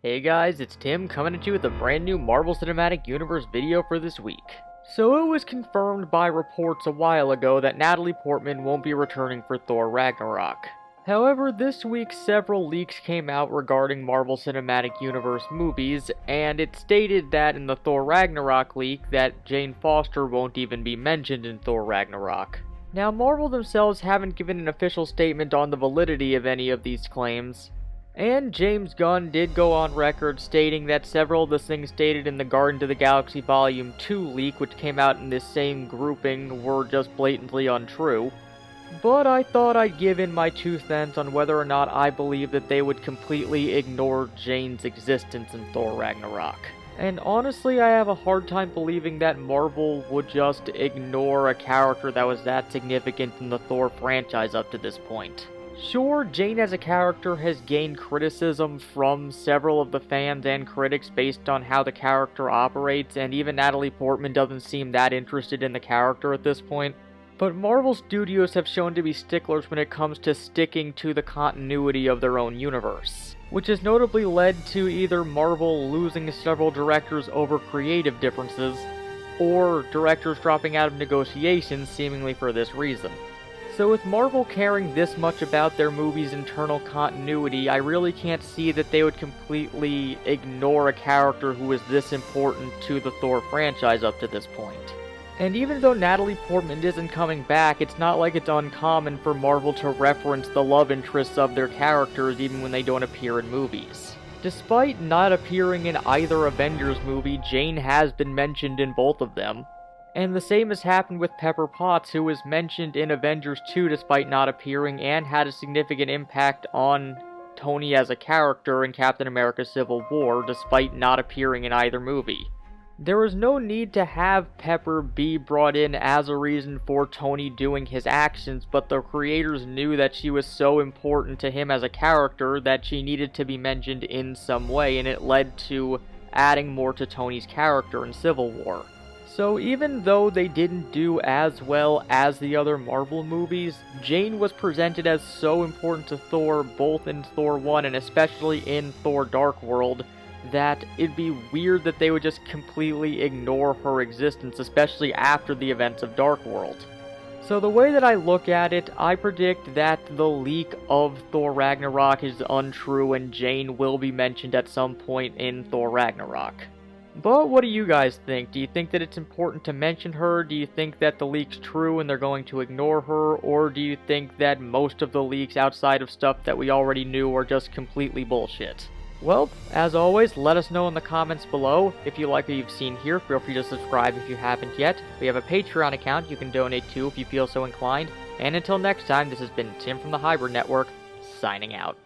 Hey guys, it's Tim coming at you with a brand new Marvel Cinematic Universe video for this week. So it was confirmed by reports a while ago that Natalie Portman won't be returning for Thor Ragnarok. However, this week several leaks came out regarding Marvel Cinematic Universe movies, and it stated that in the Thor Ragnarok leak that Jane Foster won't even be mentioned in Thor Ragnarok. Now, Marvel themselves haven't given an official statement on the validity of any of these claims, and James Gunn did go on record stating that several of the things stated in the Guardians of the Galaxy Volume 2 leak, which came out in this same grouping, were just blatantly untrue. But I thought I'd give in my 2 cents on whether or not I believe that they would completely ignore Jane's existence in Thor Ragnarok. And honestly, I have a hard time believing that Marvel would just ignore a character that was that significant in the Thor franchise up to this point. Sure, Jane as a character has gained criticism from several of the fans and critics based on how the character operates, and even Natalie Portman doesn't seem that interested in the character at this point. But Marvel Studios have shown to be sticklers when it comes to sticking to the continuity of their own universe, which has notably led to either Marvel losing several directors over creative differences, or directors dropping out of negotiations seemingly for this reason. So with Marvel caring this much about their movies' internal continuity, I really can't see that they would completely ignore a character who is this important to the Thor franchise up to this point. And even though Natalie Portman isn't coming back, it's not like it's uncommon for Marvel to reference the love interests of their characters even when they don't appear in movies. Despite not appearing in either Avengers movie, Jane has been mentioned in both of them. And the same has happened with Pepper Potts, who was mentioned in Avengers 2 despite not appearing, and had a significant impact on Tony as a character in Captain America Civil War despite not appearing in either movie. There was no need to have Pepper be brought in as a reason for Tony doing his actions, but the creators knew that she was so important to him as a character that she needed to be mentioned in some way, and it led to adding more to Tony's character in Civil War. So even though they didn't do as well as the other Marvel movies, Jane was presented as so important to Thor both in Thor 1 and especially in Thor Dark World that it'd be weird that they would just completely ignore her existence, especially after the events of Dark World. So the way that I look at it, I predict that the leak of Thor Ragnarok is untrue and Jane will be mentioned at some point in Thor Ragnarok. But what do you guys think? Do you think that it's important to mention her? Do you think that the leak's true and they're going to ignore her? Or do you think that most of the leaks outside of stuff that we already knew are just completely bullshit? Well, as always, let us know in the comments below. If you like what you've seen here, feel free to subscribe if you haven't yet. We have a Patreon account you can donate to if you feel so inclined. And until next time, this has been Tim from the Hybrid Network, signing out.